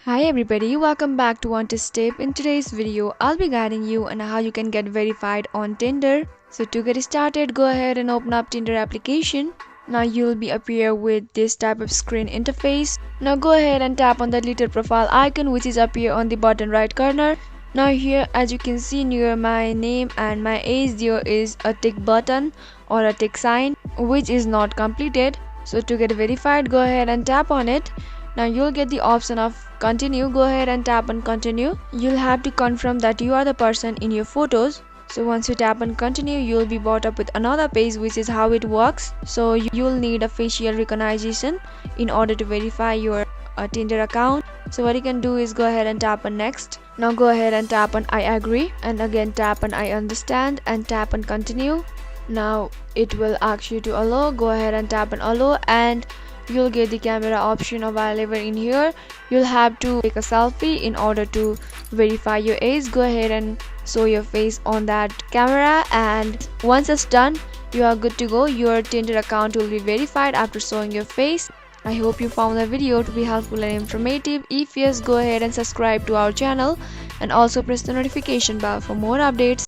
Hi everybody, welcome back to One Test Tip. In today's video, I'll be guiding you on how you can get verified on Tinder. So to get started, go ahead and open up Tinder application. Now you'll be appear with this type of screen interface. Now go ahead and tap on the little profile icon which is appear on the bottom right corner. Now here, as you can see near my name and my age, there is a tick button or a tick sign which is not completed. So to get verified, go ahead and tap on it. Now you'll get the option of continue. Go ahead and tap on continue. You'll have to confirm that you are the person in your photos. So once you tap on continue, you'll be brought up with another page which is how it works. So you'll need a facial recognition in order to verify your Tinder account. So what you can do is go ahead and tap on next. Now go ahead and tap on I agree, and again tap on I understand and tap on continue. Now it will ask you to allow. Go ahead and tap on allow, and you'll get the camera option available in here. You'll have to take a selfie in order to verify your age. Go ahead and show your face on that camera, and once it's done, you are good to go. Your Tinder account will be verified after showing your face. I hope you found the video to be helpful and informative. If yes, go ahead and subscribe to our channel and also press the notification bell for more updates.